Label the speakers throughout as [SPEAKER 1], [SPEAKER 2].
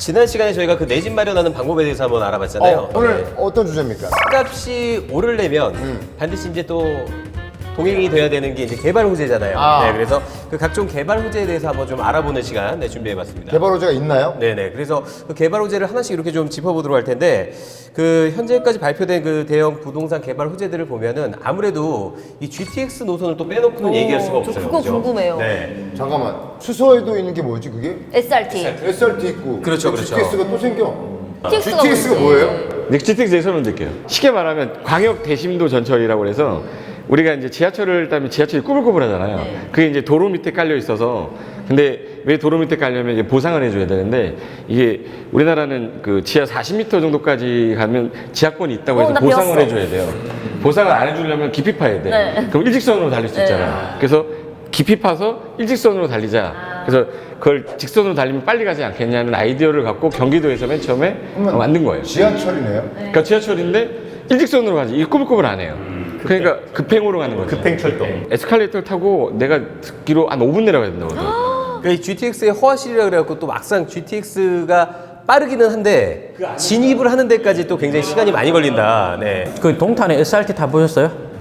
[SPEAKER 1] 지난 시간에 저희가 그 내 집 마련하는 방법에 대해서 한번 알아봤잖아요.
[SPEAKER 2] 오늘 어떤 주제입니까?
[SPEAKER 1] 값이 오르려면 반드시 이제 또 동행이 돼야 되는 게 이제 개발 호재잖아요. 네, 그래서 그 각종 개발 호재에 대해서 한번 좀 알아보는 시간 준비해봤습니다.
[SPEAKER 2] 개발 호재가 있나요?
[SPEAKER 1] 네네. 그래서 그 개발 호재를 하나씩 이렇게 좀 짚어보도록 할 텐데, 그 현재까지 발표된 그 대형 부동산 개발 호재들을 보면은 아무래도 이 GTX 노선을 또 빼놓고는 얘기할 수가
[SPEAKER 3] 저
[SPEAKER 1] 없어요.
[SPEAKER 3] 그거
[SPEAKER 1] 그죠?
[SPEAKER 3] 궁금해요.
[SPEAKER 1] 네.
[SPEAKER 2] 잠깐만, 수서에도 있는 게 뭐지 그게?
[SPEAKER 3] SRT.
[SPEAKER 2] SRT 있고
[SPEAKER 1] 그렇죠, 그렇죠.
[SPEAKER 2] GTX가 또 생겨.
[SPEAKER 3] GTX가
[SPEAKER 2] GTX가 뭐예요?
[SPEAKER 4] GTX에 설명드릴게요. 쉽게 말하면 광역 대심도 전철이라고 해서 우리가 이제 지하철을 타면 지하철이 꾸불꾸불하잖아요. 그게 이제 도로 밑에 깔려 있어서, 근데 왜 도로 밑에 깔려면 이제 보상을 해줘야 되는데, 이게 우리나라는 그 지하 40m 정도까지 가면 지하권이 있다고 해서
[SPEAKER 3] 나
[SPEAKER 4] 보상을
[SPEAKER 3] 배웠어.
[SPEAKER 4] 해줘야 돼요. 보상을 안 해주려면 깊이 파야 돼.
[SPEAKER 3] 네.
[SPEAKER 4] 그럼 일직선으로 달릴 수 있잖아요. 그래서 깊이 파서 일직선으로 달리자. 그래서 그걸 직선으로 달리면 빨리 가지 않겠냐는 아이디어를 갖고 경기도에서 맨 처음에 만든 거예요.
[SPEAKER 2] 지하철이네요.
[SPEAKER 4] 그러니까 지하철인데 일직선으로 가지. 이게 꾸불꾸불 안 해요. 그러니까 급행으로 가는 거죠.
[SPEAKER 1] 급행철도.
[SPEAKER 4] 에스컬레이터를 타고 내가 듣기로 한 5분 내려가야 된다고 하더라고요.
[SPEAKER 1] 그러니까 이 GTX의 허화실이라 그래갖고 또 막상 GTX가 빠르기는 한데 진입을 하는 데까지 또 굉장히 시간이 많이 걸린다. 네.
[SPEAKER 5] 그 동탄에 SRT 타보셨어요?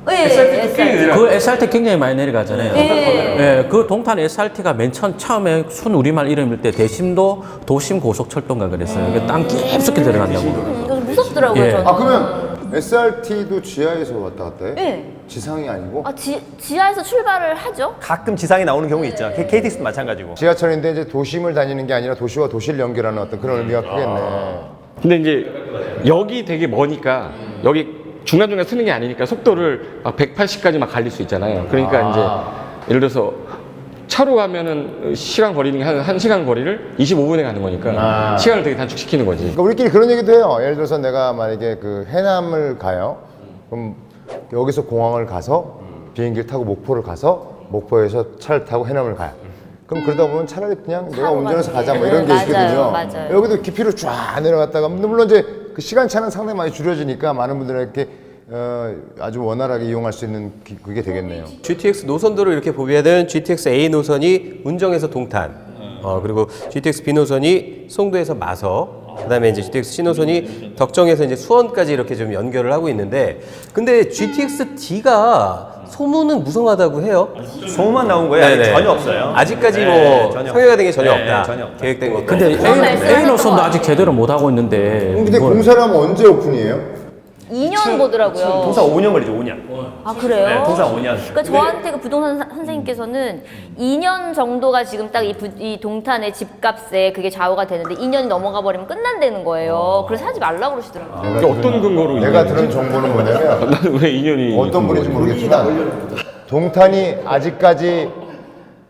[SPEAKER 3] 네, SRT.
[SPEAKER 5] 그 SRT 굉장히 많이 내려가잖아요.
[SPEAKER 3] 네.
[SPEAKER 5] 예, 그 동탄 SRT가 맨 처음에 순 우리말 이름일 때 대심도 도심 고속철도인가 그랬어요. 이게 땅 깊숙이 들어간다고.
[SPEAKER 3] 이거 무섭더라고요,
[SPEAKER 5] 예.
[SPEAKER 3] 저는.
[SPEAKER 2] 아 그러면 SRT도 지하에서 왔다 갔다 해?
[SPEAKER 3] 네.
[SPEAKER 2] 지상이 아니고?
[SPEAKER 3] 아, 지하에서 출발을 하죠?
[SPEAKER 6] 가끔 지상에 나오는 경우 있죠. KTX도 마찬가지고.
[SPEAKER 2] 지하철인데 이제 도심을 다니는 게 아니라 도시와 도시를 연결하는 어떤 그런 의미가 크겠네.
[SPEAKER 4] 근데 이제 여기 되게 머니까 여기 중간중간 쓰는 게 아니니까 속도를 막 180까지 막 갈릴 수 있잖아요. 그러니까 이제 예를 들어서 차로 가면은 시간 거리는 한 1시간 거리를 25분에 가는 거니까 시간을 되게 단축시키는 거지.
[SPEAKER 2] 그러니까 우리끼리 그런 얘기도 해요. 예를 들어서 내가 만약에 그 해남을 가요. 그럼 여기서 공항을 가서 비행기를 타고 목포를 가서 목포에서 차를 타고 해남을 가요. 그럼 그러다 보면 차라리 그냥 내가
[SPEAKER 3] 차로
[SPEAKER 2] 운전해서
[SPEAKER 3] 가는
[SPEAKER 2] 가자 뭐
[SPEAKER 3] 게.
[SPEAKER 2] 이런 게
[SPEAKER 3] 맞아요,
[SPEAKER 2] 있거든요.
[SPEAKER 3] 맞아요.
[SPEAKER 2] 여기도 깊이로 쫙 내려갔다가 물론 이제 그 시간차는 상당히 많이 줄여지니까 많은 분들에게 아주 원활하게 이용할 수 있는 그게 되겠네요.
[SPEAKER 1] GTX 노선도를 이렇게 보면은 GTX A 노선이 운정에서 동탄, 그리고 GTX B 노선이 송도에서 마서, 그다음에 이제 GTX C 노선이 덕정에서 이제 수원까지 이렇게 좀 연결을 하고 있는데, 근데 GTX D가 소문은 무성하다고 해요.
[SPEAKER 6] 소문만 나온 거예요. 아직
[SPEAKER 1] 네네.
[SPEAKER 6] 전혀 없어요.
[SPEAKER 1] 아직까지
[SPEAKER 6] 네,
[SPEAKER 1] 뭐
[SPEAKER 6] 전혀
[SPEAKER 1] 성회가 된 게 전혀
[SPEAKER 6] 네,
[SPEAKER 1] 없다.
[SPEAKER 6] 전혀 없다.
[SPEAKER 1] 계획된 것도.
[SPEAKER 5] 근데 A 노선도 아직 제대로 못 하고 있는데.
[SPEAKER 2] 근데
[SPEAKER 5] 뭘-
[SPEAKER 2] 공사를 하면 언제 오픈이에요?
[SPEAKER 3] 2년 보더라고요.
[SPEAKER 6] 통상 5년 걸리죠, 5년.
[SPEAKER 3] 아, 그래요?
[SPEAKER 6] 네, 통상 5년.
[SPEAKER 3] 그러니까 저한테 그 부동산 선생님께서는 2년 정도가 지금 딱 이 동탄의 집값에 그게 좌우가 되는데 2년이 넘어가 버리면 끝난다는 거예요. 그래서 하지 말라고 그러시더라고요.
[SPEAKER 4] 그러니까 어떤 근거로
[SPEAKER 2] 내가 들은 정보는 뭐냐면
[SPEAKER 4] 나는 왜 2년이
[SPEAKER 2] 어떤 분인지 모르겠지만 동탄이 아직까지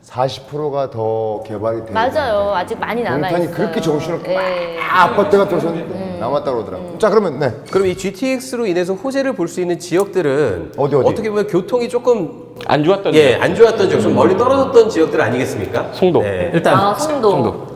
[SPEAKER 2] 40%가 더 개발이 돼요.
[SPEAKER 3] 맞아요. 아직 많이 남아있어요.
[SPEAKER 2] 동탄이 그렇게 정신을
[SPEAKER 3] 예.
[SPEAKER 2] 아파트가 들어섰는데 남았다고 그러더라고요. 자 그러면 네.
[SPEAKER 1] 그럼 이 GTX로 인해서 호재를 볼 수 있는 지역들은
[SPEAKER 2] 어디?
[SPEAKER 1] 어떻게 보면 교통이 조금
[SPEAKER 4] 안 좋았던
[SPEAKER 1] 안 좋았던 지역, 좀 멀리 떨어졌던 지역들 아니겠습니까?
[SPEAKER 4] 송도.
[SPEAKER 1] 네.
[SPEAKER 5] 일단
[SPEAKER 3] 아, 송도.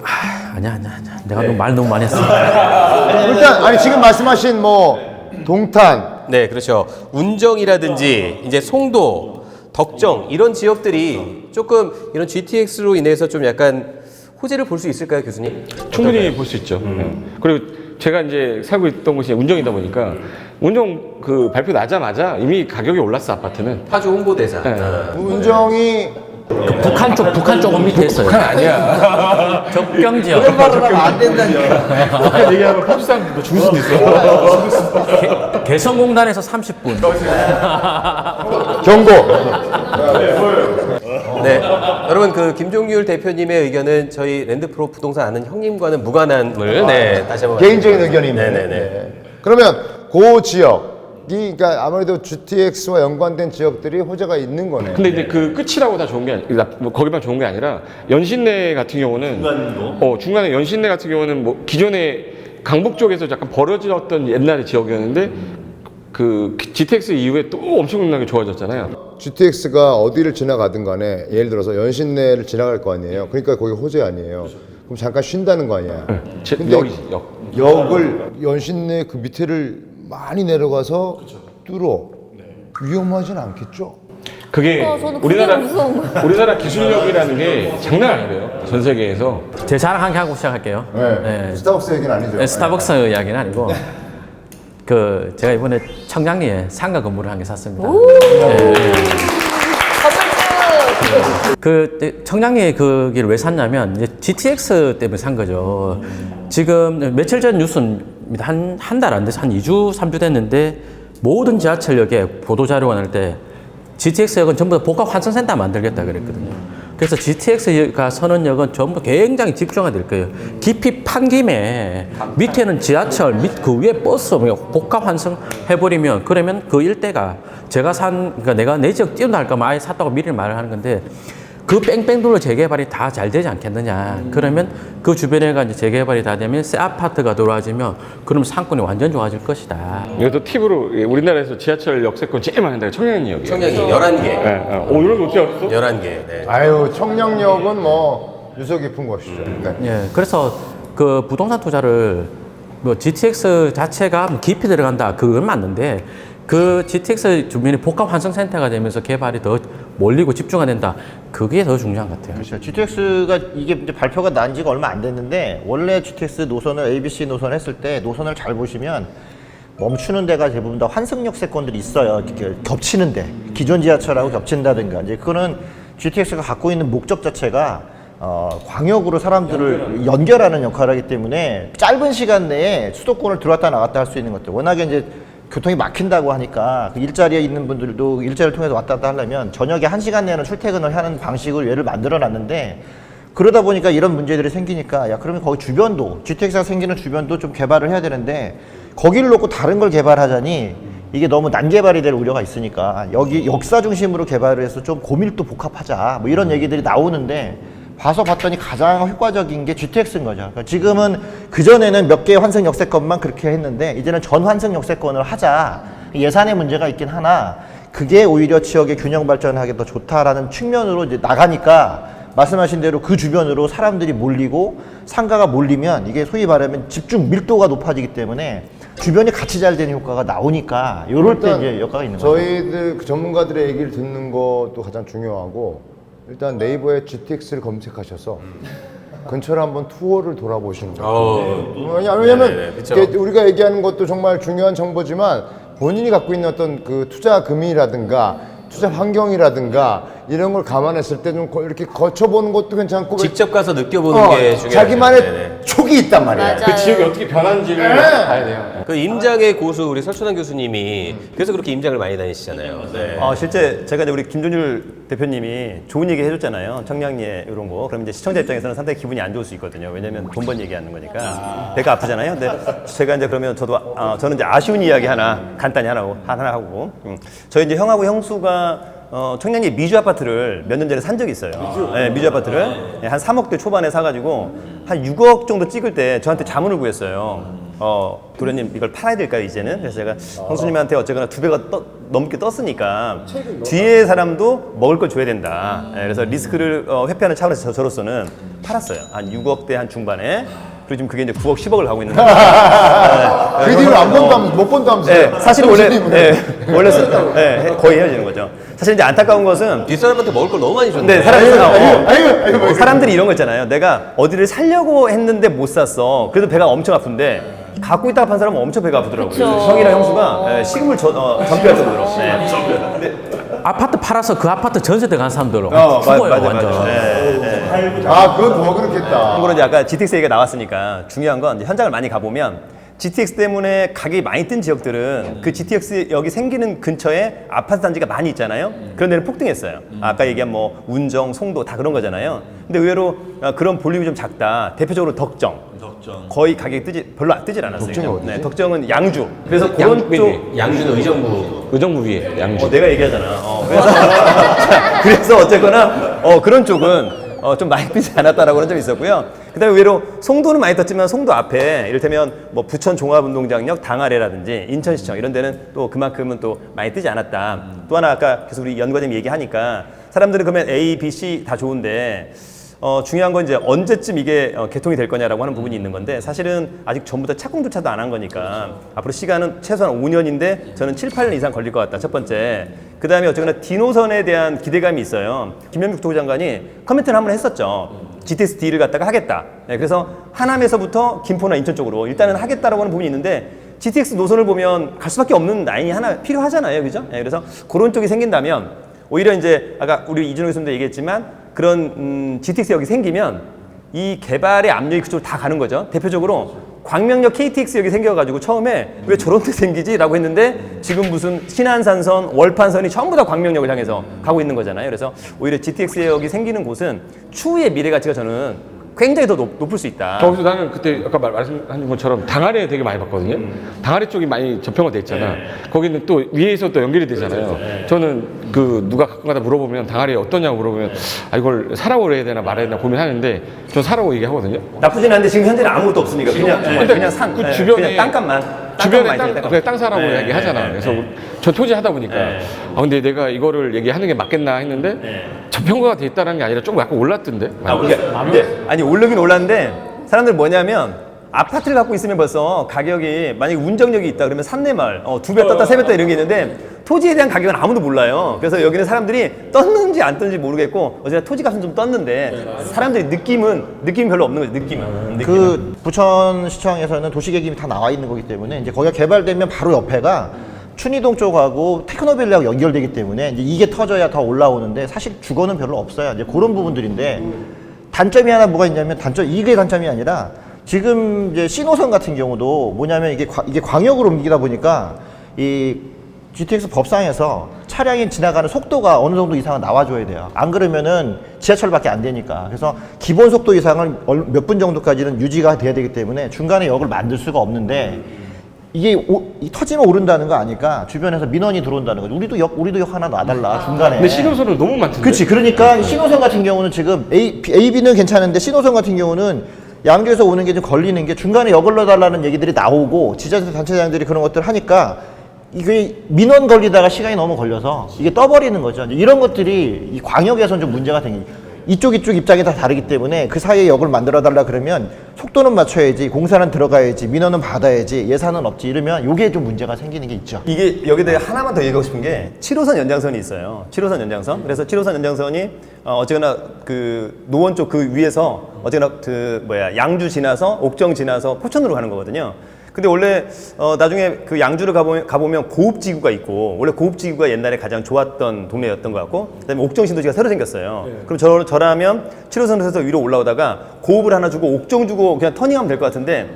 [SPEAKER 5] 아니야. 내가 말 너무 많이 했어.
[SPEAKER 2] 일단 아니 지금 말씀하신 뭐 동탄
[SPEAKER 1] 네, 그렇죠. 운정이라든지 이제 송도, 덕정 이런 지역들이 조금 이런 GTX로 인해서 좀 약간 호재를 볼 수 있을까요, 교수님?
[SPEAKER 4] 충분히 볼 수 있죠. 그리고 제가 이제 살고 있던 곳이 운정이다 보니까 운정 그 발표 나자마자 이미 가격이 올랐어, 아파트는.
[SPEAKER 1] 파주 홍보대사.
[SPEAKER 4] 네.
[SPEAKER 2] 운정이
[SPEAKER 5] 북한 쪽은 밑에 있어요.
[SPEAKER 4] 아니야.
[SPEAKER 5] 적경 지역.
[SPEAKER 4] 그렇게 얘기하면 파주 사람들도 죽을 수도 있어.
[SPEAKER 5] 개성공단에서 30분.
[SPEAKER 2] 경고.
[SPEAKER 1] 네. 여러분 그 김종률 대표님의 의견은 저희 랜드프로 부동산 아는 형님과는 무관함을 다시 한번
[SPEAKER 2] 개인적인 의견입니다.
[SPEAKER 1] 네네네.
[SPEAKER 2] 그러면 그 지역이 그러니까 아무래도 GTX와 연관된 지역들이 호재가 있는 거네요.
[SPEAKER 4] 근데 이제 그 끝이라고 다 좋은 게 아니라 뭐 거기만 좋은 게 아니라 연신내 같은 경우는 중간에 연신내 같은 경우는 뭐 기존에 강북 쪽에서 약간 버려졌던 옛날의 지역이었는데 그 GTX 이후에 또 엄청나게 좋아졌잖아요.
[SPEAKER 2] GTX가 어디를 지나가든 간에 예를 들어서 연신내를 지나갈 거 아니에요. 그러니까 거기 호재 아니에요. 그럼 잠깐 쉰다는 거 아니야. 근데
[SPEAKER 4] 여기지, 역.
[SPEAKER 2] 역을 연신내 그 밑에를 많이 내려가서 뚫어. 위험하진 않겠죠?
[SPEAKER 4] 그게
[SPEAKER 3] 저는 그게 무서운 거예요.
[SPEAKER 4] 우리나라 기술력이라는 게 장난 아니래요. 전 세계에서.
[SPEAKER 5] 제 자랑 한 개 하고 시작할게요.
[SPEAKER 2] 네. 스타벅스 얘기는 아니죠.
[SPEAKER 5] 네, 스타벅스 이야기는 아니고 그 제가 이번에 청량리에 상가 건물을 한 개 샀습니다. 그 청량리에 거기를 왜 샀냐면 이제 GTX 때문에 산 거죠. 지금 며칠 전 뉴스입니다. 한 달 안 돼서 한 2주, 3주 됐는데 모든 지하철역에 보도자료가 날 때 GTX역은 전부 다 복합 환승센터 만들겠다 그랬거든요. 그래서 GTX가 서는 역은 전부 굉장히 집중화될 거예요. 깊이 판 김에 밑에는 지하철, 그 위에 버스 복합 환승 해버리면 그러면 그 일대가 제가 그러니까 내가 내 지역 뛰어날 거면 아예 샀다고 미리 말을 하는 건데 그 뺑뺑돌로 재개발이 다 잘 되지 않겠느냐. 그러면 그 주변에가 이제 재개발이 다 되면 새 아파트가 들어와지면 그럼 상권이 완전 좋아질 것이다.
[SPEAKER 4] 이것도 팁으로 우리나라에서 지하철 역세권 제일 많은 데가 청량리역이에요.
[SPEAKER 1] 청량리 11개.
[SPEAKER 4] 이런 거 어떻게 알았어?
[SPEAKER 1] 11개. 네.
[SPEAKER 2] 아유, 청량역은 뭐 유서 깊은 것이죠. 네.
[SPEAKER 5] 예, 그래서 그 부동산 투자를 뭐 GTX 자체가 뭐 깊이 들어간다 그건 맞는데 그 GTX 주변에 복합 환승센터가 되면서 개발이 더 몰리고 집중화된다. 그게 더 중요한 것 같아요.
[SPEAKER 7] 그렇죠. GTX가 이게 이제 발표가 난 지가 얼마 안 됐는데 원래 GTX 노선을 ABC 노선 했을 때 노선을 잘 보시면 멈추는 데가 대부분 다 환승역세권들이 있어요. 이렇게 겹치는데 기존 지하철하고 겹친다든가 이제 그거는 GTX가 갖고 있는 목적 자체가 광역으로 사람들을 연결하는 역할을 하기 때문에 짧은 시간 내에 수도권을 들어왔다 나갔다 할 수 있는 것들. 워낙에 이제 교통이 막힌다고 하니까 그 일자리에 있는 분들도 일자리를 통해서 왔다 갔다 하려면 저녁에 1시간 내는 출퇴근을 하는 방식을 얘를 만들어 놨는데 그러다 보니까 이런 문제들이 생기니까 야 그러면 거기 주변도 GTX가 생기는 주변도 좀 개발을 해야 되는데 거기를 놓고 다른 걸 개발하자니 이게 너무 난개발이 될 우려가 있으니까 여기 역사 중심으로 개발을 해서 좀 고밀도 복합하자 뭐 이런 얘기들이 나오는데 봐서 봤더니 가장 효과적인 게 GTX인 거죠. 그러니까 지금은 그전에는 몇 개의 환승 역세권만 그렇게 했는데 이제는 전 환승 역세권을 하자. 예산의 문제가 있긴 하나 그게 오히려 지역의 균형 발전하기 더 좋다라는 측면으로 이제 나가니까 말씀하신 대로 그 주변으로 사람들이 몰리고 상가가 몰리면 이게 소위 말하면 집중 밀도가 높아지기 때문에 주변이 같이 잘 되는 효과가 나오니까 요럴 때 이제 효과가 있는 거죠.
[SPEAKER 2] 저희들 그 전문가들의 얘기를 듣는 것도 가장 중요하고 일단 네이버에 GTX를 검색하셔서 근처를 한번 투어를 돌아보시는 거예요. 왜냐하면
[SPEAKER 1] 그쵸.
[SPEAKER 2] 이게 우리가 얘기하는 것도 정말 중요한 정보지만 본인이 갖고 있는 어떤 그 투자 금이라든가 투자 환경이라든가 이런 걸 감안했을 때 좀 이렇게 거쳐보는 것도 괜찮고
[SPEAKER 1] 직접 가서 느껴보는 게 중요해요.
[SPEAKER 2] 자기만의 촉이 있단 말이에요.
[SPEAKER 3] 맞아요.
[SPEAKER 4] 그 지역이 어떻게 변하는지를 봐야 돼요.
[SPEAKER 1] 그 임장의 고수 우리 설춘환 교수님이 그래서 그렇게 임장을 많이 다니시잖아요. 네.
[SPEAKER 6] 실제 제가 이제 우리 김준율 대표님이 좋은 얘기 해줬잖아요. 청량리에 이런 거. 그럼 이제 시청자 입장에서는 상당히 기분이 안 좋을 수 있거든요. 왜냐면 돈 번 얘기하는 거니까. 배가 아프잖아요. 근데 제가 이제 그러면 저는 이제 아쉬운 이야기 하나 간단히 하나 하고. 저희 이제 형하고 형수가 청량리 미주 아파트를 몇 년 전에 산 적이 있어요. 네, 미주 아파트를 한 3억대 초반에 사가지고 한 6억 정도 찍을 때 저한테 자문을 구했어요. 도련님 이걸 팔아야 될까요 이제는? 그래서 제가 형수님한테 어쨌거나 2배가 넘게 떴으니까 뒤에 사람도 먹을 걸 줘야 된다. 그래서 리스크를 회피하는 차원에서 저로서는 팔았어요. 한 6억대 한 중반에. 그리고 지금 그게 이제 9억 10억을 가고 있는데
[SPEAKER 2] 그 뒤로 안 본다면서 못 본다면서.
[SPEAKER 6] 네, 사실 원래 거의 헤어지는 거죠. 사실 이제 안타까운 것은
[SPEAKER 1] 뒷사람한테 먹을 걸 너무 많이 줬는데.
[SPEAKER 6] 사람들이 이런 거 있잖아요. 내가 어디를 살려고 했는데 못 샀어. 그래도 배가 엄청 아픈데 갖고 있다가 판 사람은 엄청 배가 아프더라고요.
[SPEAKER 3] 그쵸.
[SPEAKER 6] 형이랑 형수가 식음을 전폐할 정도로. 네.
[SPEAKER 5] 아파트 팔아서 그 아파트 전세 들어간 사람들 죽어요 완전.
[SPEAKER 2] 아, 그건 더 그렇겠다.
[SPEAKER 6] 참고로 이제 아까 GTX 얘기가 나왔으니까 중요한 건 이제 현장을 많이 가보면 GTX 때문에 가격이 많이 뜬 지역들은 그 GTX 여기 생기는 근처에 아파트 단지가 많이 있잖아요. 그런 데는 폭등했어요. 아까 얘기한 뭐 운정, 송도 다 그런 거잖아요. 근데 의외로 그런 볼륨이 좀 작다. 대표적으로 덕정. 거의 가격이 별로 뜨질 않았어요.
[SPEAKER 2] 덕정이 어디지?
[SPEAKER 6] 네, 덕정은 양주. 그래서 그런 쪽
[SPEAKER 1] 양주는
[SPEAKER 4] 의정부 위에 양주.
[SPEAKER 6] 내가 얘기하잖아. 그래서 어쨌거나 그런 쪽은 좀 많이 뜨지 않았다라고 그런 점이 있었고요. 그다음에 의외로 송도는 많이 떴지만 송도 앞에 이를테면 뭐 부천 종합운동장역 당아래라든지 인천시청 이런 데는 또 그만큼은 또 많이 뜨지 않았다. 또 하나 아까 계속 우리 연과장님 얘기하니까 사람들은 그러면 A, B, C 다 좋은데 중요한 건 이제 언제쯤 이게 개통이 될 거냐라고 하는 부분이 있는 건데 사실은 아직 전부 다 착공조차도 안 한 거니까 앞으로 시간은 최소한 5년인데 저는 7, 8년 이상 걸릴 것 같다. 첫 번째. 그 다음에 어쨌거나 D노선에 대한 기대감이 있어요. 김현미 국토부 장관이 커멘트를 한번 했었죠. GTX D를 갖다가 하겠다. 네, 그래서 하남에서부터 김포나 인천 쪽으로 일단은 하겠다라고 하는 부분이 있는데 GTX 노선을 보면 갈 수밖에 없는 라인이 하나 필요하잖아요. 그죠? 네, 그래서 그런 쪽이 생긴다면 오히려 이제 아까 우리 이준호 교수님도 얘기했지만 그런 GTX역이 생기면 이 개발의 압력이 그쪽으로 다 가는 거죠. 대표적으로 광명역 KTX역이 생겨가지고 처음에 왜 저런 데 생기지? 라고 했는데 지금 무슨 신안산선, 월판선이 전부 다 광명역을 향해서 가고 있는 거잖아요. 그래서 오히려 GTX역이 생기는 곳은 추후의 미래 가치가 저는 굉장히 더 높을 수 있다.
[SPEAKER 4] 거기서 나는 그때 아까 말씀하신 것처럼 당아래 되게 많이 봤거든요. 당아래 쪽이 많이 접형화 돼 있잖아. 거기는 또 위에서 또 연결이 되잖아요. 저는 그 누가 가끔 가다 물어보면 당아래 어떠냐고 물어보면 아 이걸 사라고 해야 되나 말아야 되나 고민하는데 전 사라고 얘기하거든요.
[SPEAKER 6] 나쁘진 않은데 지금 현재는 아무것도 없으니까 그냥 산,
[SPEAKER 4] 그 주변에
[SPEAKER 6] 그냥 땅값만.
[SPEAKER 4] 주변에 땅 사라고 이야기하잖아. 그래서 저 토지 하다 보니까 아 근데 내가 이거를 얘기하는 게 맞겠나 했는데 접형화가 돼 있다는 게 아니라 조금 약간 올랐던데.
[SPEAKER 6] 아니 오르긴 올랐는데 사람들 뭐냐면 아파트를 갖고 있으면 벌써 가격이 만약에 운정력이 있다 그러면 3-4말 2배 떴다 3배 떴다 이런 게 있는데 토지에 대한 가격은 아무도 몰라요. 그래서 여기는 사람들이 떴는지 안 떴는지 모르겠고 어제나 토지 값은 좀 떴는데 사람들이 느낌이 별로 없는 거죠. 느낌은.
[SPEAKER 7] 그 부천시청에서는 도시계획이 다 나와 있는 거기 때문에 이제 거기가 개발되면 바로 옆에가 춘희동 쪽하고 테크노밸리하고 연결되기 때문에 이제 이게 터져야 더 올라오는데 사실 주거는 별로 없어요. 이제 그런 부분들인데 단점이 하나 뭐가 있냐면 이게 단점이 아니라 지금 이제 신호선 같은 경우도 뭐냐면 이게 광역으로 옮기다 보니까 이 GTX 법상에서 차량이 지나가는 속도가 어느 정도 이상은 나와줘야 돼요. 안 그러면은 지하철밖에 안 되니까. 그래서 기본 속도 이상은 몇 분 정도까지는 유지가 돼야 되기 때문에 중간에 역을 만들 수가 없는데 이게 터지면 오른다는 거 아니까 주변에서 민원이 들어온다는 거죠. 우리도 역 하나 놔달라 중간에.
[SPEAKER 4] 근데 신호선은 너무 많던데.
[SPEAKER 7] 그렇지. 그러니까 신호선 같은 경우는 지금 AB는 괜찮은데 신호선 같은 경우는 양주에서 오는 게 좀 걸리는 게 중간에 역을 넣어달라는 얘기들이 나오고 지자체 단체장들이 그런 것들을 하니까 이게 민원 걸리다가 시간이 너무 걸려서 이게 떠버리는 거죠. 이런 것들이 이 광역에서는 좀 문제가 생기죠. 이쪽 입장이 다 다르기 때문에 그 사이에 역을 만들어 달라 그러면 속도는 맞춰야지, 공사는 들어가야지, 민원은 받아야지, 예산은 없지 이러면 이게 좀 문제가 생기는 게 있죠.
[SPEAKER 6] 이게 여기다 하나만 더 얘기하고 싶은 게 7호선 연장선이 있어요. 7호선 연장선. 그래서 7호선 연장선이 어쨌거나 그 노원 쪽 그 위에서 어쨌거나 그 양주 지나서 옥정 지나서 포천으로 가는 거거든요. 근데 원래 나중에 그 양주를 가보면 고읍지구가 있고 원래 고읍지구가 옛날에 가장 좋았던 동네였던 것 같고 그다음에 옥정 신도시가 새로 생겼어요. 그럼 저라면 7호선에서 위로 올라오다가 고읍을 하나 주고 옥정 주고 그냥 터닝하면 될 것 같은데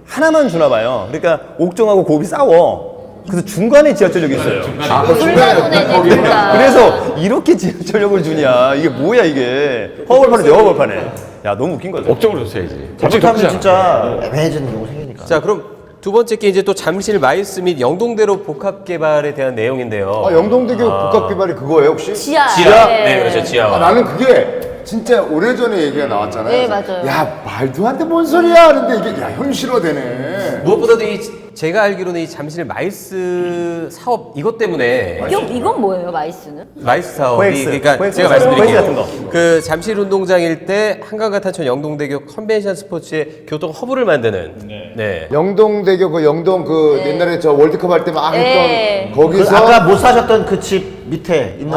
[SPEAKER 6] 하나만 주나 봐요. 그러니까 옥정하고 고읍이 싸워. 그래서 중간에 지하철역이 있어요.
[SPEAKER 3] 불가분해지니까.
[SPEAKER 6] 그래서 이렇게 지하철역을 주냐 이게 뭐야 이게 허벌판에 허벌판에. 야 너무 웃긴 거죠.
[SPEAKER 4] 업적으로 줬어야지.
[SPEAKER 7] 잘못하면 진짜 애매해지는 경우 생기니까.
[SPEAKER 1] 자, 그럼 두 번째 게 이제 또 잠실 마이스 및 영동대로 복합 개발에 대한 내용인데요.
[SPEAKER 2] 영동대교 복합개발이 그거예요 혹시?
[SPEAKER 3] 지하.
[SPEAKER 1] 네, 그렇죠. 지하.
[SPEAKER 2] 나는 그게 진짜 오래전에 얘기가 나왔잖아요.
[SPEAKER 3] 네, 맞아요.
[SPEAKER 2] 야 말도 안 돼 뭔 소리야 하는데 이게 야 현실화되네.
[SPEAKER 1] 무엇보다도 제가 알기로는 이 잠실 마이스 사업 이것 때문에
[SPEAKER 3] 이건 뭐예요, 마이스는?
[SPEAKER 1] 마이스 사업이
[SPEAKER 6] 코엑스,
[SPEAKER 1] 그러니까
[SPEAKER 6] 코엑스
[SPEAKER 1] 제가
[SPEAKER 6] 코엑스
[SPEAKER 1] 말씀드릴게요.
[SPEAKER 6] 같은 거.
[SPEAKER 1] 그 잠실 운동장 일대 한강가탄천 영동대교 컨벤션 스포츠의 교통 허브를 만드는 네.
[SPEAKER 2] 영동대교 그 영동 그 옛날에 저 월드컵 할 때 막
[SPEAKER 3] 네.
[SPEAKER 2] 했던 거기서
[SPEAKER 7] 아까 못 사셨던 그 집 밑에 있는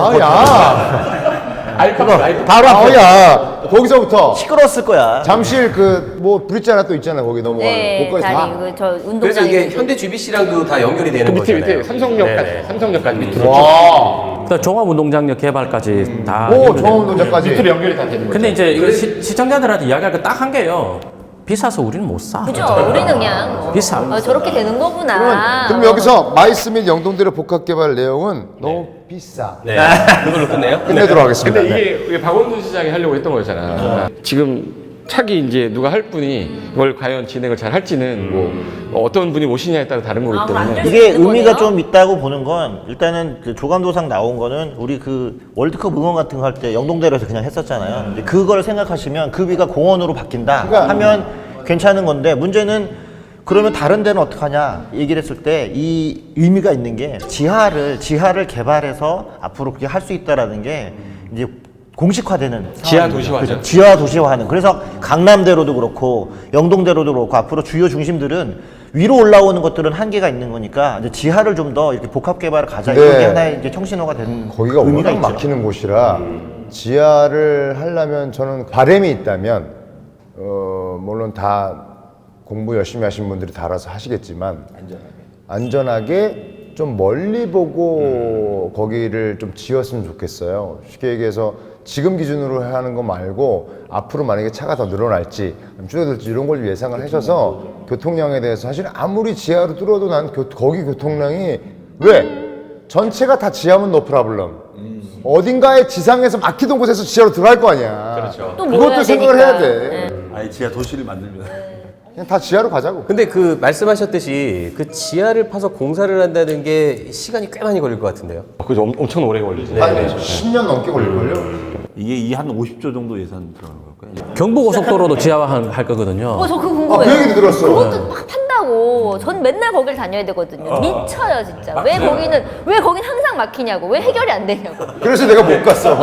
[SPEAKER 2] 아야
[SPEAKER 7] 바로 앞에
[SPEAKER 2] 아야 거기서부터
[SPEAKER 7] 시끄러웠을 거야.
[SPEAKER 2] 잠실 그 뭐 브릿지 하나 또 있잖아 거기 넘어가는
[SPEAKER 3] 네,
[SPEAKER 2] 거기까지
[SPEAKER 3] 다리
[SPEAKER 2] 다.
[SPEAKER 3] 저
[SPEAKER 1] 그래서
[SPEAKER 3] 운동장
[SPEAKER 1] 이게 현대 GBC랑도 다 연결이 되는
[SPEAKER 4] 그 밑에
[SPEAKER 1] 거잖아요.
[SPEAKER 4] 삼성역까지 삼성역까지 밑으로
[SPEAKER 2] 와.
[SPEAKER 5] 그러니까 종합운동장역 개발까지 다.
[SPEAKER 2] 오
[SPEAKER 5] 연결돼요.
[SPEAKER 2] 종합운동장까지.
[SPEAKER 4] 밑으로 연결이 다 되는 거죠.
[SPEAKER 5] 근데 이제 이거 시청자들한테 이야기할 거 딱 한 게요. 비싸서 우리는 못 사.
[SPEAKER 3] 그죠? 우리는 그냥 뭐,
[SPEAKER 5] 비싸.
[SPEAKER 3] 저렇게 되는 거구나.
[SPEAKER 2] 그럼 여기서 마이스 및 영동대로 복합개발 내용은 너무 비싸.
[SPEAKER 1] 네. 그걸로 끝내요?
[SPEAKER 2] 끝내도록 하겠습니다.
[SPEAKER 4] 근데
[SPEAKER 2] 네.
[SPEAKER 4] 이게 박원순 시장이 하려고 했던 거잖아. 지금 차기 이제 누가 할 분이 이걸 과연 진행을 잘 할지는 뭐 어떤 분이 오시냐에 따라 다른 거기 때문에.
[SPEAKER 7] 이게 의미가 좀 있다고 보는 건 일단은 그 조감도상 나온 거는 우리 그 월드컵 응원 같은 거 할 때 영동대로에서 그냥 했었잖아요. 근데 그걸 생각하시면 그 비가 공원으로 바뀐다
[SPEAKER 2] 그러니까
[SPEAKER 7] 하면 괜찮은 건데 문제는 그러면 다른 데는 어떡하냐 얘기를 했을 때 이 의미가 있는 게 지하를 개발해서 앞으로 그렇게 할 수 있다라는 게 이제 공식화되는
[SPEAKER 4] 지하
[SPEAKER 7] 상황입니다.
[SPEAKER 4] 도시화죠.
[SPEAKER 7] 그죠? 지하 도시화하는. 그래서 강남대로도 그렇고 영동대로도 그렇고 앞으로 주요 중심들은 위로 올라오는 것들은 한계가 있는 거니까 이제 지하를 좀 더 이렇게 복합 개발을 가자.
[SPEAKER 2] 네.
[SPEAKER 7] 이게 하나의 이제 청신호가 되는
[SPEAKER 2] 거기가
[SPEAKER 7] 의미가
[SPEAKER 2] 워낙
[SPEAKER 7] 있죠.
[SPEAKER 2] 막히는 곳이라 지하를 하려면 저는 바람이 있다면 물론 다 공부 열심히 하신 분들이 다 알아서 하시겠지만 안전하게 좀 멀리 보고 거기를 좀 지었으면 좋겠어요. 쉽게 얘기해서 지금 기준으로 하는 거 말고 앞으로 만약에 차가 더 늘어날지 줄어들지 이런 걸 예상을 하셔서 교통량에 대해서 사실 아무리 지하로 뚫어도 난 거기 교통량이 왜? 전체가 다 지하면 노 프라블럼. 어딘가에 지상에서 막히던 곳에서 지하로 들어갈 거 아니야. 그렇죠.
[SPEAKER 3] 또 모여야
[SPEAKER 2] 그것도 생각을
[SPEAKER 3] 되니까.
[SPEAKER 2] 해야 돼.
[SPEAKER 8] 아예 지하 도시를 만들면
[SPEAKER 2] 그냥 다 지하로 가자고.
[SPEAKER 1] 근데 그 말씀하셨듯이 그 지하를 파서 공사를 한다는 게 시간이 꽤 많이 걸릴 것 같은데요.
[SPEAKER 4] 그죠. 엄청 오래 걸리죠.
[SPEAKER 2] 한 10년 넘게 걸릴걸요?
[SPEAKER 8] 이게 이 한 50조 정도 예산 들어가는 걸까요?
[SPEAKER 5] 경부고속도로도 지하화할 거거든요.
[SPEAKER 3] 저 그거
[SPEAKER 2] 아,
[SPEAKER 3] 궁금해요.
[SPEAKER 2] 그 얘기도 들었어.
[SPEAKER 3] 그것도 막 판다고. 전 맨날 거길 다녀야 되거든요. 미쳐요 진짜. 왜 거긴 항상 막히냐고. 왜 해결이 안 되냐고.
[SPEAKER 2] 그래서 내가 못 갔어.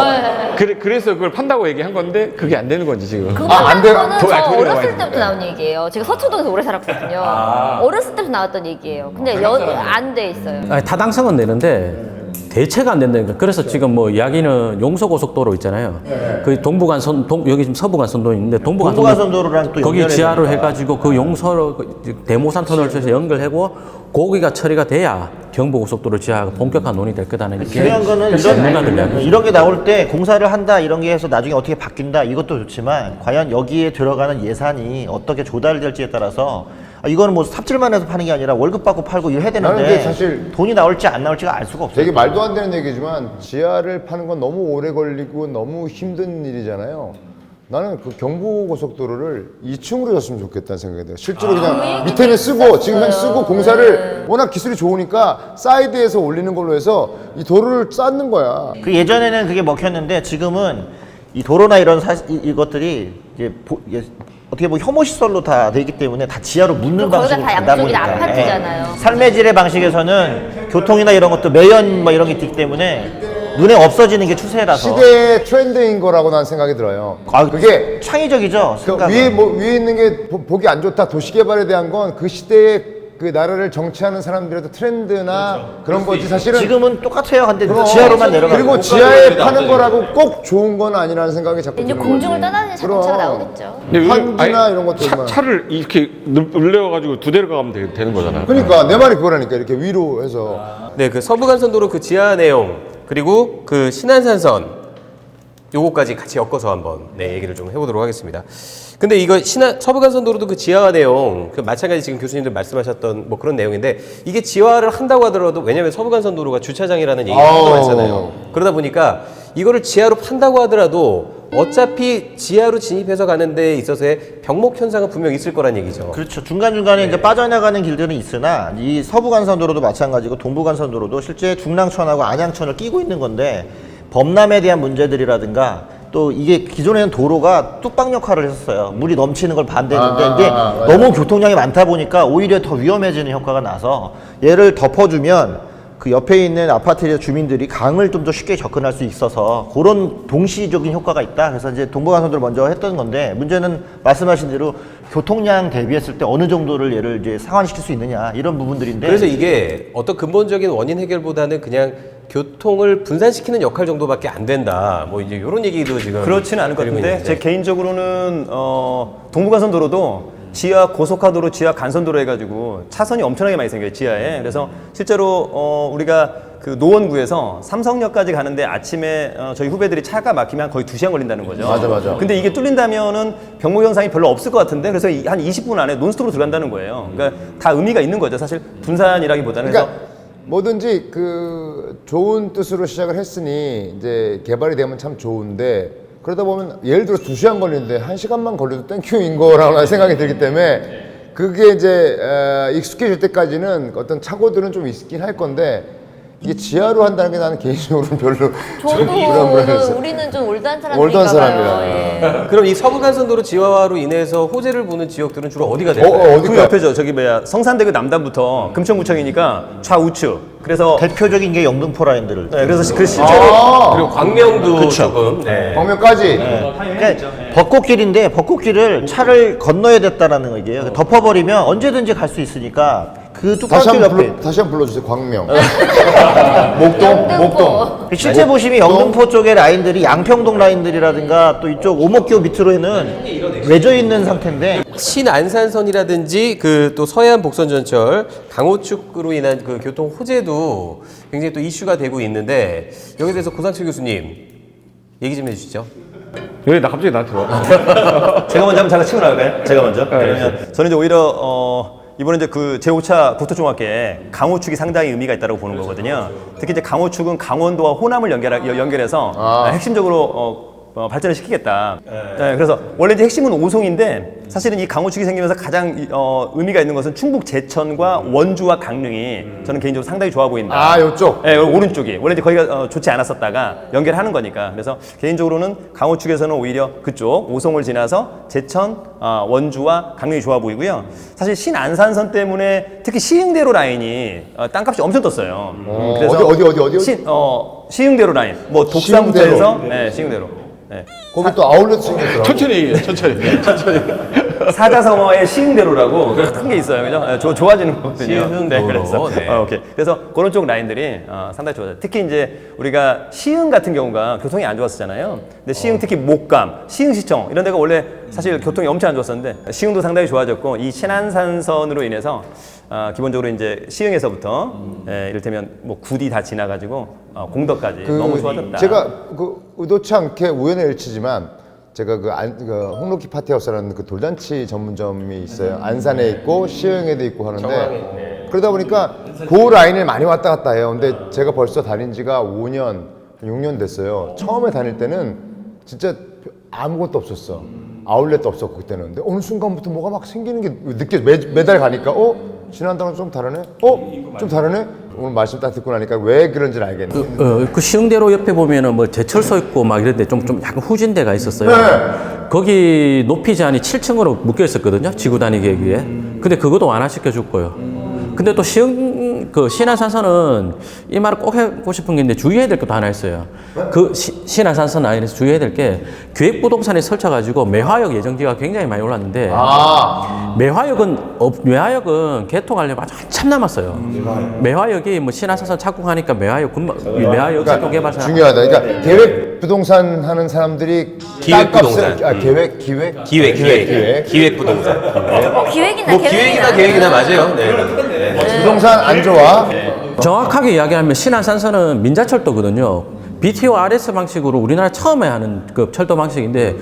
[SPEAKER 4] 그래서 그걸 판다고 얘기한 건데 그게 안 되는 건지 지금.
[SPEAKER 3] 그거
[SPEAKER 2] 안 돼요?
[SPEAKER 3] 거는
[SPEAKER 4] 돈
[SPEAKER 3] 저
[SPEAKER 4] 나와야
[SPEAKER 3] 어렸을
[SPEAKER 4] 되는데.
[SPEAKER 3] 때부터 나온 얘기예요. 제가 서초동에서 오래 살았거든요. 어렸을 때부터 나왔던 얘기예요. 근데 안 돼 있어요.
[SPEAKER 5] 아니, 타당성은 되는데 대체가 안 된다니까. 그래서 지금 뭐 이야기는 용서고속도로 있잖아요. 그 동부간선, 여기 지금 서부간선도 있는데
[SPEAKER 7] 동부간선도로랑 또
[SPEAKER 5] 거기
[SPEAKER 7] 연결해야
[SPEAKER 5] 지하로
[SPEAKER 7] 되니까.
[SPEAKER 5] 해가지고 그 용서로 대모산 터널 쪽에서 연결하고 거기가 처리가 돼야 경부고속도로 지하가 본격화 논의될 거다는 게
[SPEAKER 7] 중요한 거는
[SPEAKER 5] 전문가들 이야기.
[SPEAKER 7] 이런 게 나올 때 공사를 한다 이런 게 해서 나중에 어떻게 바뀐다 이것도 좋지만 과연 여기에 들어가는 예산이 어떻게 조달될지에 따라서 이거는 뭐 삽질만 해서 파는 게 아니라 월급 받고 팔고 이래야
[SPEAKER 2] 나는
[SPEAKER 7] 되는데
[SPEAKER 2] 근데 사실
[SPEAKER 7] 돈이 나올지 안 나올지가 알 수가 없어요.
[SPEAKER 2] 되게 말도 안 되는 얘기지만 지하를 파는 건 너무 오래 걸리고 너무 힘든 일이잖아요. 나는 그 경부고속도로를 2층으로 줬으면 좋겠다는 생각이 들어요. 실제로 그냥 밑에는 쓰고 지금 현 쓰고 공사를 워낙 기술이 좋으니까 사이드에서 올리는 걸로 해서 이 도로를 쌓는 거야.
[SPEAKER 7] 그 예전에는 그게 먹혔는데 지금은 이 도로나 이런 이것들이 이제 어떻게 보면 혐오 시설로 다 되기 때문에 다 지하로 묻는
[SPEAKER 3] 거기가
[SPEAKER 7] 방식으로
[SPEAKER 3] 다
[SPEAKER 7] 가다
[SPEAKER 3] 양쪽이 다
[SPEAKER 7] 보니까
[SPEAKER 3] 아파트잖아요.
[SPEAKER 7] 삶의 질의 방식에서는 교통이나 이런 것도 매연 뭐 이런 게 있기 때문에 눈에 없어지는 게 추세라서
[SPEAKER 2] 시대의 트렌드인 거라고 난 생각이 들어요. 그게
[SPEAKER 7] 창의적이죠.
[SPEAKER 2] 그
[SPEAKER 7] 생각은.
[SPEAKER 2] 위에 있는 게 보기 안 좋다 도시개발에 대한 건 그 시대의 그 나라를 정치하는 사람들의 트렌드나 그런 거지 사실은.
[SPEAKER 7] 지금은 똑같아요. 근데
[SPEAKER 2] 그럼
[SPEAKER 7] 지하로만 내려가고
[SPEAKER 2] 그리고 지하에 파는 거라고 꼭 좋은 건 아니라는 생각이 자꾸
[SPEAKER 3] 이제
[SPEAKER 2] 드는
[SPEAKER 3] 공중을
[SPEAKER 2] 거지.
[SPEAKER 3] 떠나는
[SPEAKER 2] 그럼.
[SPEAKER 3] 자동차가 나오겠죠.
[SPEAKER 2] 환기나 이런 것들만.
[SPEAKER 4] 차를 이렇게 늘려가지고 두 대로 가면 되는 거잖아요.
[SPEAKER 2] 그러니까 내 말이 그거라니까 이렇게 위로 해서.
[SPEAKER 1] 네, 그 서부간선도로 그 지하 내용 그리고 그 신안산선 요거까지 같이 엮어서 한번 얘기를 좀 해보도록 하겠습니다. 근데 이거 서부간선도로도 그 지하화 내용 그 마찬가지 지금 교수님들 말씀하셨던 뭐 그런 내용인데 이게 지하화를 한다고 하더라도 왜냐면 서부간선도로가 주차장이라는 얘기가 하도 많잖아요. 그러다 보니까 이거를 지하로 판다고 하더라도 어차피 지하로 진입해서 가는 데 있어서의 병목 현상은 분명 있을 거란 얘기죠.
[SPEAKER 7] 그렇죠. 중간중간에 이제 빠져나가는 길들은 있으나 이 서부간선도로도 마찬가지고 동부간선도로도 실제 중랑천하고 안양천을 끼고 있는 건데 범람에 대한 문제들이라든가 또 이게 기존에는 도로가 뚝방 역할을 했었어요. 물이 넘치는 걸 반대했는데 이게 너무 교통량이 많다 보니까 오히려 더 위험해지는 효과가 나서 얘를 덮어주면 그 옆에 있는 아파트 주민들이 강을 좀 더 쉽게 접근할 수 있어서 그런 동시적인 효과가 있다. 그래서 이제 동부간선도를 먼저 했던 건데 문제는 말씀하신 대로 교통량 대비했을 때 어느 정도를 얘를 이제 상환시킬 수 있느냐 이런 부분들인데
[SPEAKER 1] 그래서 이게 어떤 근본적인 원인 해결보다는 그냥 교통을 분산시키는 역할 정도밖에 안 된다. 뭐 이제 이런 얘기도 지금
[SPEAKER 6] 그렇지는 않을 것
[SPEAKER 1] 드리고
[SPEAKER 6] 같은데
[SPEAKER 1] 있는데.
[SPEAKER 6] 제 개인적으로는 동부간선도로도 지하 고속화도로, 지하 간선도로 해가지고 차선이 엄청나게 많이 생겨요 지하에. 그래서 실제로 우리가 그 노원구에서 삼성역까지 가는데 아침에 저희 후배들이 차가 막히면 거의 2시간 걸린다는 거죠.
[SPEAKER 2] 맞아.
[SPEAKER 6] 근데 이게 뚫린다면은 병목 현상이 별로 없을 것 같은데 그래서 한 20분 안에 논스톱으로 들어간다는 거예요. 그러니까 다 의미가 있는 거죠. 사실 분산이라기보다는.
[SPEAKER 2] 그러니까 뭐든지 그 좋은 뜻으로 시작을 했으니 이제 개발이 되면 참 좋은데 그러다 보면 예를 들어 2시간 걸리는데 1시간만 걸려도 땡큐인 거라는 생각이 들기 때문에 그게 이제 익숙해질 때까지는 어떤 착오들은 좀 있긴 할 건데 이게 지하로 한다는 게 나는 개인적으로는 별로
[SPEAKER 3] 저도 우리는 좀 올드한 사람들인가
[SPEAKER 2] 올드한 사람이라.
[SPEAKER 3] 봐요. 예.
[SPEAKER 1] 그럼 이 서부간선도로 지하화로 인해서 호재를 보는 지역들은 주로 어디가 될까요?
[SPEAKER 6] 그 옆에죠. 저기 뭐야 성산대교 남단부터 금천구청이니까 좌우측. 그래서
[SPEAKER 7] 대표적인 게 영등포 라인들을.
[SPEAKER 6] 네, 그래서 그 실제로
[SPEAKER 1] 그리고 광명도 조금. 네.
[SPEAKER 2] 광명까지.
[SPEAKER 7] 그러니까 벚꽃길인데 벚꽃길을 차를 건너야 됐다라는 얘기예요. 덮어버리면 언제든지 갈 수 있으니까 그 뚝방길 옆에.
[SPEAKER 2] 다시 한번 불러주세요. 광명.
[SPEAKER 3] 목동.
[SPEAKER 7] 실제 보시면 영등포 쪽의 라인들이 양평동 라인들이라든가 또 이쪽 오목교 밑으로는 외져 있는 상태인데
[SPEAKER 1] 신안산선이라든지 그 또 서해안 복선전철 강호축으로 인한 그 교통 호재도 굉장히 또 이슈가 되고 있는데 여기에 대해서 고상철 교수님 얘기 좀 해주시죠.
[SPEAKER 4] 왜 나 갑자기 나한테 와?
[SPEAKER 6] 제가 먼저 한번 잠깐 치고 나갈까요? 제가 먼저. 그러면 저는 이제 오히려 이번에 이제 그 제5차 국토종합계획 강호축이 상당히 의미가 있다고 보는 거거든요. 특히 이제 강호축은 강원도와 호남을 연결해서 핵심적으로 발전을 시키겠다. 네, 그래서 원래 이제 핵심은 오송인데 사실은 이 강호축이 생기면서 가장 의미가 있는 것은 충북 제천과 원주와 강릉이 저는 개인적으로 상당히 좋아 보인다.
[SPEAKER 2] 아, 요쪽.
[SPEAKER 6] 네, 오른쪽이 원래 이제 거기가 좋지 않았었다가 연결하는 거니까. 그래서 개인적으로는 강호축에서는 오히려 그쪽 오송을 지나서 제천, 원주와 강릉이 좋아 보이고요. 사실 신안산선 때문에 특히 시흥대로 라인이 땅값이 엄청 떴어요.
[SPEAKER 2] 어디?
[SPEAKER 6] 시흥대로 라인, 뭐 독산부터
[SPEAKER 2] 시흥대로.
[SPEAKER 6] 해서 네, 시흥대로. 네.
[SPEAKER 2] 거기 또 아울렛 생겼더라고.
[SPEAKER 4] 천천히 얘기해, 천천히.
[SPEAKER 6] 사자성어의 시흥대로라고 큰 게 있어요, 그죠? 네, 좋아지는 거거든요.
[SPEAKER 1] 시흥도로.
[SPEAKER 6] 네, 그래서
[SPEAKER 1] 네.
[SPEAKER 6] 오케이. 그래서 그런 쪽 라인들이 상당히 좋아요. 특히 이제 우리가 시흥 같은 경우가 교통이 안 좋았었잖아요. 근데 시흥 특히 목감, 시흥시청 이런 데가 원래 사실 교통이 엄청 안 좋았었는데 시흥도 상당히 좋아졌고 이 신안산선으로 인해서 기본적으로 이제 시흥에서부터 이를테면 뭐 구리 다 지나가지고 공덕까지 너무 좋아졌다.
[SPEAKER 2] 제가 그 의도치 않게 우연의 일치지만 제가 그 홍록기 파티하우스라는 그 돌잔치 전문점이 있어요. 안산에 있고 시흥에도 있고 하는데 그러다 보니까 그 라인을 많이 왔다 갔다 해요. 근데 제가 벌써 다닌 지가 5년, 6년 됐어요. 처음에 다닐 때는 진짜 아무것도 없었어. 아울렛도 없었고 그때는. 근데 어느 순간부터 뭐가 막 생기는 게 느껴. 매달 가니까 지난달은 좀 다르네? 좀 다르네? 오늘 말씀 딱 듣고 나니까 왜 그런지는 알겠네.
[SPEAKER 5] 그 시흥대로 옆에 보면은 뭐 제철소 있고 막 이런데 좀 약간 후진 데가 있었어요.
[SPEAKER 2] 네.
[SPEAKER 5] 거기 높이 제한이 7층으로 묶여 있었거든요. 지구 단위 계획에. 근데 그것도 완화시켜 줄 거예요. 근데 또 신안산선은 이 말을 꼭 하고 싶은 게 있는데 주의해야 될 것도 하나 있어요. 그 신안산선 라인에서 주의해야 될 게 기획부동산에 설쳐가지고 매화역 예정지가 굉장히 많이 올랐는데 매화역은 개통하려면 아주 한참 남았어요. 매화역이 뭐 신안산선 착공하니까 매화역 새로 개발사
[SPEAKER 2] 중요하다. 그러니까 계획 부동산 하는 사람들이
[SPEAKER 1] 기획부동산. 기획부동산.
[SPEAKER 3] 기획이나
[SPEAKER 1] 계획이나 맞아요. 네.
[SPEAKER 2] 부동산 안 좋아.
[SPEAKER 5] 정확하게 이야기하면 신안산선은 민자철도거든요. BTO-RS 방식으로 우리나라 처음에 하는 그 철도 방식인데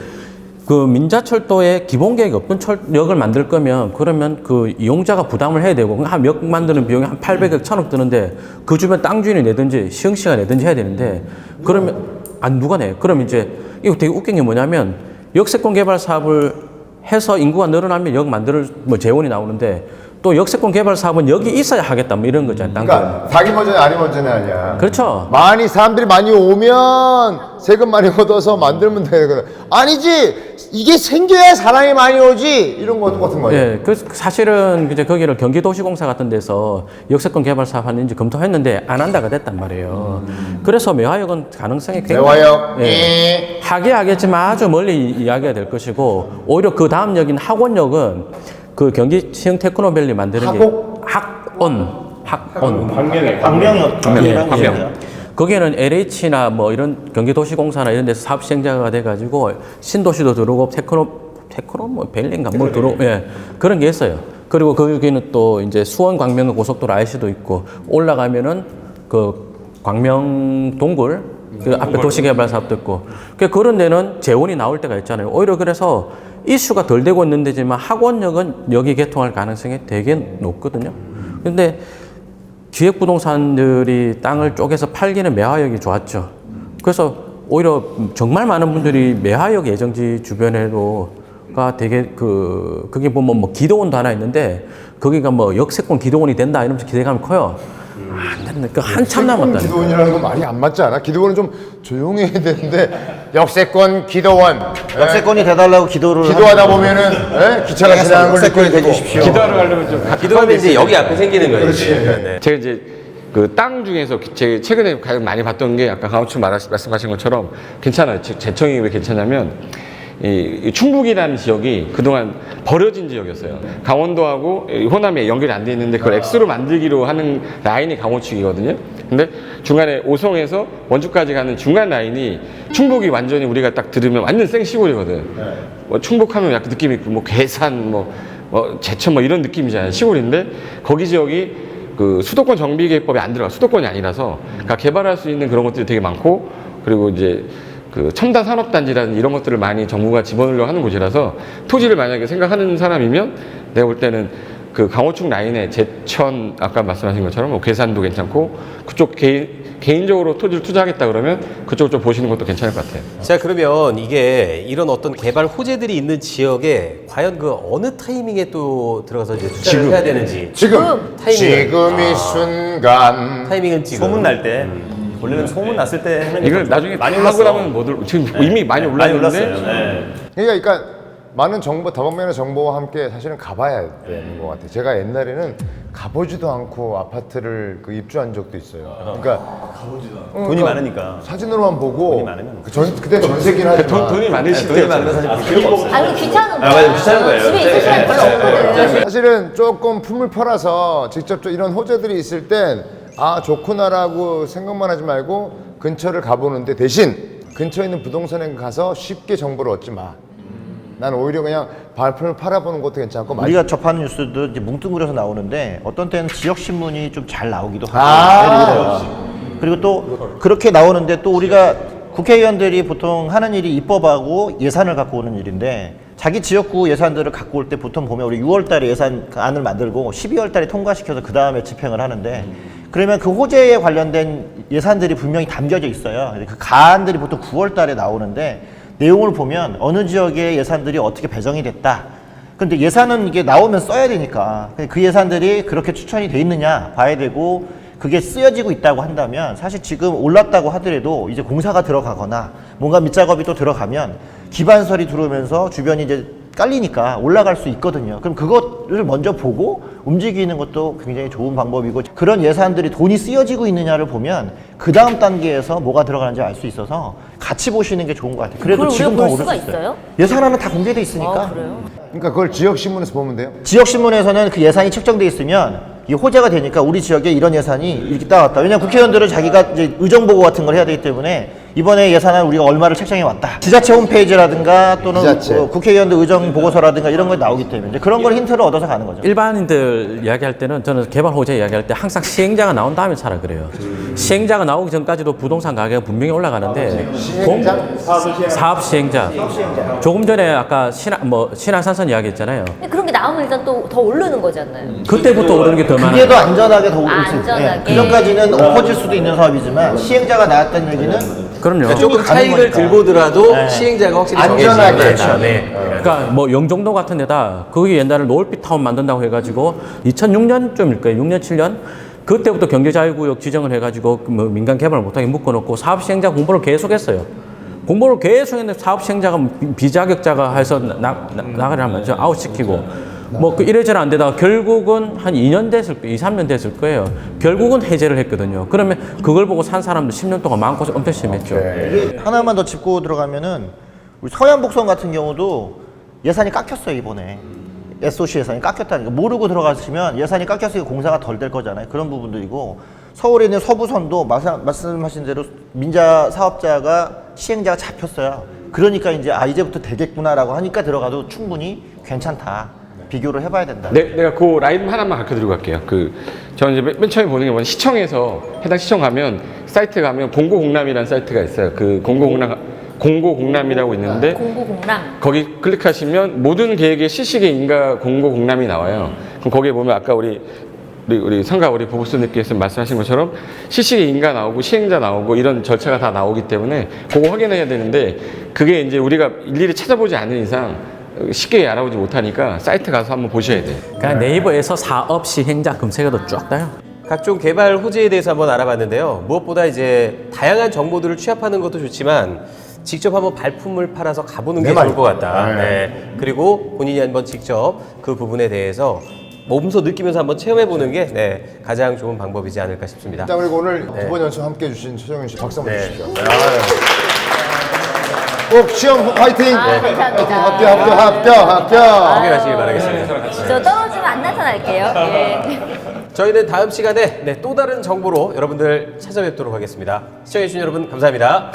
[SPEAKER 5] 그 민자철도에 기본 계획이 없던 역을 만들 거면 그러면 그 이용자가 부담을 해야 되고 한 역 만드는 비용이 한 800억, 1000억 드는데 그 주변 땅 주인이 내든지 시흥시가 내든지 해야 되는데 그러면 누가 내? 그럼 이제 이거 되게 웃긴 게 뭐냐면 역세권 개발 사업을 해서 인구가 늘어나면 역 만들 재원이 나오는데 또 역세권 개발 사업은 여기 있어야 하겠다 뭐 이런 거잖아요.
[SPEAKER 2] 그러니까 자기 먼저는 아니 먼저는 아니야.
[SPEAKER 5] 그렇죠.
[SPEAKER 2] 사람들이 많이 오면 세금 많이 얻어서 만들면 되거든. 아니지. 이게 생겨야 사람이 많이 오지. 이런 거 똑같은 거예요.
[SPEAKER 5] 예, 그 사실은 이제 거기를 경기도시공사 같은 데서 역세권 개발 사업 하는지 검토했는데 안 한다가 됐단 말이에요. 그래서 매화역은 가능성이 굉장히
[SPEAKER 2] 매화역.
[SPEAKER 5] 하겠지만 아주 멀리 이야기가 될 것이고 오히려 그 다음 역인 학원역은 그 경기 시흥 테크노밸리 만드는 학원.
[SPEAKER 7] 광명이요.
[SPEAKER 5] 거기에는 LH나 뭐 이런 경기도시공사나 이런 데서 사업 시행자가 돼가지고 신도시도 들어오고 테크노 뭐 벨린가 뭐 들어오고 그런 게 있어요. 그리고 거기는 또 이제 수원 광명 고속도로 IC도 있고 올라가면은 그 광명 동굴 그 앞에 도시개발 사업도 있고 그런 데는 재원이 나올 때가 있잖아요. 오히려 그래서 이슈가 덜 되고 있는 데지만 학원역은 여기 개통할 가능성이 되게 높거든요. 근데 기획부동산들이 땅을 쪼개서 팔기는 매화역이 좋았죠. 그래서 오히려 정말 많은 분들이 매화역 예정지 주변에도가 되게 그게 보면 뭐 기도원도 하나 있는데 거기가 뭐 역세권 기도원이 된다 이러면서 기대감이 커요. 안 됐네. 그 한참 남았다.
[SPEAKER 2] 기도원이라는 건 말이 안 맞지 않아? 기도원은 좀 조용해야 되는데 역세권 기도원.
[SPEAKER 7] 역세권이 돼달라고 기도를
[SPEAKER 2] 기도하다 보면은 기차가 지나가는 걸
[SPEAKER 7] 역세권이
[SPEAKER 2] 느끼고
[SPEAKER 7] 되주십시오.
[SPEAKER 4] 기도하러 가려면 좀
[SPEAKER 1] 기도하면 이제 여기 앞에 생기는 거예요. 네.
[SPEAKER 4] 제가 이제 그 땅 중에서 제가 최근에 가장 많이 봤던 게 아까 강호춘 말씀하신 것처럼 괜찮아요. 제청이 왜 괜찮냐면 이 충북이라는 지역이 그동안 버려진 지역이었어요. 강원도하고 호남에 연결이 안 돼 있는데 그걸 X로 만들기로 하는 라인이 강원축이거든요. 근데 중간에 오송에서 원주까지 가는 중간 라인이 충북이 완전히 우리가 딱 들으면 완전 생시골이거든. 뭐 충북하면 약간 느낌이 있고 뭐 괴산 뭐 제천 뭐 이런 느낌이잖아요. 시골인데 거기 지역이 그 수도권 정비계획법에 안 들어가. 수도권이 아니라서 그러니까 개발할 수 있는 그런 것들이 되게 많고 그리고 이제 그 첨단 산업단지라는 이런 것들을 많이 정부가 집어넣으려고 하는 곳이라서 토지를 만약에 생각하는 사람이면 내가 볼 때는 그 강호축 라인에 제천 아까 말씀하신 것처럼 뭐 괴산도 괜찮고 그쪽 개인적으로 토지를 투자하겠다 그러면 그쪽을 좀 보시는 것도 괜찮을 것 같아요.
[SPEAKER 1] 자, 그러면 이게 이런 어떤 개발 호재들이 있는 지역에 과연 그 어느 타이밍에 또 들어가서 이제 투자를 해야 되는지
[SPEAKER 2] 지금 이 순간
[SPEAKER 1] 타이밍은 지금
[SPEAKER 6] 소문 날 때 원래는 소문 났을 때 하는 게
[SPEAKER 4] 이걸
[SPEAKER 6] 더
[SPEAKER 4] 나중에
[SPEAKER 6] 많이
[SPEAKER 4] 하고
[SPEAKER 6] 올랐어.
[SPEAKER 4] 나면 못 올, 지금 이미 많이
[SPEAKER 6] 많이
[SPEAKER 4] 올랐는데
[SPEAKER 6] 올랐어요. 네.
[SPEAKER 2] 그러니까 많은 정보, 다방면의 정보와 함께 사실은 가봐야 되는 것 같아요. 제가 옛날에는 가보지도 않고 아파트를 그 입주한 적도 있어요. 그러니까
[SPEAKER 6] 돈이 많으니까.
[SPEAKER 2] 사진으로만 보고
[SPEAKER 6] 돈이 많으면.
[SPEAKER 2] 그때 전세긴 하지만
[SPEAKER 4] 돈이 많으실
[SPEAKER 6] 돈이
[SPEAKER 4] 때
[SPEAKER 6] 많은 건 사실 볼 필요가 없어요.
[SPEAKER 3] 아니 귀찮은 거야.
[SPEAKER 6] 맞아요. 귀찮은 거예요.
[SPEAKER 3] 집에 있을 시간이 별로 없거든.
[SPEAKER 2] 사실은 조금 품을 팔아서 직접 이런 호재들이 있을 땐 좋구나라고 생각만 하지 말고 근처를 가보는데 대신 근처에 있는 부동산에 가서 쉽게 정보를 얻지 마. 난 오히려 그냥 발품을 팔아보는 것도 괜찮고
[SPEAKER 7] 우리가 접하는 뉴스도 이제 뭉뚱그려서 나오는데 어떤 때는 지역 신문이 좀 잘 나오기도 하고 그리고 또 그렇게 나오는데 또 우리가 국회의원들이 보통 하는 일이 입법하고 예산을 갖고 오는 일인데 자기 지역구 예산들을 갖고 올 때 보통 보면 우리 6월달에 예산안을 만들고 12월달에 통과시켜서 그 다음에 집행을 하는데 그러면 그 호재에 관련된 예산들이 분명히 담겨져 있어요. 그 가안들이 보통 9월달에 나오는데 내용을 보면 어느 지역의 예산들이 어떻게 배정이 됐다. 근데 예산은 이게 나오면 써야 되니까 그 예산들이 그렇게 추천이 돼 있느냐 봐야 되고 그게 쓰여지고 있다고 한다면 사실 지금 올랐다고 하더라도 이제 공사가 들어가거나 뭔가 밑작업이 또 들어가면 기반설이 들어오면서 주변이 이제 깔리니까 올라갈 수 있거든요. 그럼 그것을 먼저 보고 움직이는 것도 굉장히 좋은 방법이고 그런 예산들이 돈이 쓰여지고 있느냐를 보면 그 다음 단계에서 뭐가 들어가는지 알 수 있어서 같이 보시는 게 좋은 것 같아요. 그래도
[SPEAKER 3] 그걸
[SPEAKER 7] 지금
[SPEAKER 3] 우리가
[SPEAKER 7] 더
[SPEAKER 3] 볼
[SPEAKER 7] 오를
[SPEAKER 3] 수가
[SPEAKER 7] 수 있어요.
[SPEAKER 3] 있어요?
[SPEAKER 7] 예산안은 다 공개돼 있으니까.
[SPEAKER 3] 아, 그래요?
[SPEAKER 2] 그러니까 그걸 지역 신문에서 보면 돼요.
[SPEAKER 7] 지역 신문에서는 그 예산이 책정돼 있으면 이 호재가 되니까 우리 지역에 이런 예산이 이렇게 따왔다. 왜냐하면 국회의원들은 자기가 이제 의정 보고 같은 걸 해야 되기 때문에 이번에 예산안 우리가 얼마를 책정해 왔다. 지자체 홈페이지라든가 또는
[SPEAKER 2] 지자체.
[SPEAKER 7] 국회의원들 의정 보고서라든가 이런 거 나오기 때문에 이제 그런 걸 힌트를 얻어서 가는 거죠.
[SPEAKER 5] 일반인들 이야기할 때는 저는 개발 호재 이야기할 때 항상 시행자가 나온 다음에 차라 그래요. 시행자가 나오기 전까지도 부동산 가격은 분명히 올라가는데 사업 시행자. 조금 전에 아까 신안산선 이야기했잖아요.
[SPEAKER 3] 근데 그런 게 나오면 일단 또 더 오르는 거잖아요.
[SPEAKER 5] 그때부터 오르는 게 더 많아요.
[SPEAKER 7] 그게 더 안전하게 더 오를 수 있어요.
[SPEAKER 3] 안전하게.
[SPEAKER 7] 그 전까지는 엎어질 수도 있는 사업이지만 시행자가 나왔다는 얘기는
[SPEAKER 5] 그럼요.
[SPEAKER 1] 그러니까 조금
[SPEAKER 7] 가는
[SPEAKER 1] 차익을
[SPEAKER 7] 거니까.
[SPEAKER 1] 들고더라도 시행자가 확실히
[SPEAKER 2] 안전하게.
[SPEAKER 1] 정해지니까. 네.
[SPEAKER 5] 그러니까 뭐 영종도 같은 데다 거기 옛날에 노을빛 타운 만든다고 해가지고 2006년쯤일 거예요. 6년 7년 그때부터 경제자유구역 지정을 해가지고 뭐 민간 개발을 못하게 묶어놓고 사업 시행자 공부를 계속했어요. 공부를 계속했는데 사업 시행자가 비자격자가 해서 나가려면 저 아웃시키고 뭐 그 이래저래 안 되다가 결국은 한 2년 됐을 거예요. 2, 3년 됐을 거예요. 결국은 해제를 했거든요. 그러면 그걸 보고 산 사람들 10년 동안 마음고생 엄청 심했죠.
[SPEAKER 7] 이게 하나만 더 짚고 들어가면은 우리 서해안복선 같은 경우도 예산이 깎였어요 이번에. SOC 예산이 깎였다는 거 모르고 들어가시면 예산이 깎였으니까 공사가 덜 될 거잖아요. 그런 부분들이고 서울에 있는 서부선도 말씀하신 대로 민자 사업자가 시행자가 잡혔어요. 그러니까 이제 이제부터 되겠구나라고 하니까 들어가도 충분히 괜찮다. 비교를 해봐야 된다.
[SPEAKER 4] 내가 그 라인 하나만 가르쳐드리고 갈게요. 저는 이제 맨 처음에 보는 게 뭐냐면 시청에서 해당 시청 가면 사이트 가면 공고공람이라는 사이트가 있어요. 그 공고공람이라고 있는데
[SPEAKER 3] 공고공람.
[SPEAKER 4] 거기 클릭하시면 모든 계획의 시식의 인가 공고공람이 나와요. 그럼 거기에 보면 아까 우리 성가 우리 보부스님께서 말씀하신 것처럼 시식의 인가 나오고 시행자 나오고 이런 절차가 다 나오기 때문에 그거 확인해야 되는데 그게 이제 우리가 일일이 찾아보지 않는 이상 쉽게 알아보지 못하니까 사이트 가서 한번 보셔야 돼요.
[SPEAKER 5] 그냥 네이버에서 사업 시행자 검색해도 쭉 떠요.
[SPEAKER 1] 각종 개발 호재에 대해서 한번 알아봤는데요. 무엇보다 이제 다양한 정보들을 취합하는 것도 좋지만 직접 한번 발품을 팔아서 가보는 게
[SPEAKER 2] 네,
[SPEAKER 1] 좋을 것 같다.
[SPEAKER 2] 네.
[SPEAKER 1] 네. 그리고 본인이 한번 직접 그 부분에 대해서 몸소 느끼면서 한번 체험해보는 게 네, 가장 좋은 방법이지 않을까 싶습니다.
[SPEAKER 2] 자, 그리고 오늘 두 번 연속 함께 해주신 최정윤 씨 박수 한번
[SPEAKER 1] 네.
[SPEAKER 2] 주십시오. 꼭 시험 화이팅!
[SPEAKER 3] 감사합니다.
[SPEAKER 2] 합격!
[SPEAKER 1] 합격하시길 바라겠습니다.
[SPEAKER 3] 저 떨어지면 안 나타날게요. 예.
[SPEAKER 1] 저희는 다음 시간에 네, 또 다른 정보로 여러분들 찾아뵙도록 하겠습니다. 시청해주신 여러분 감사합니다.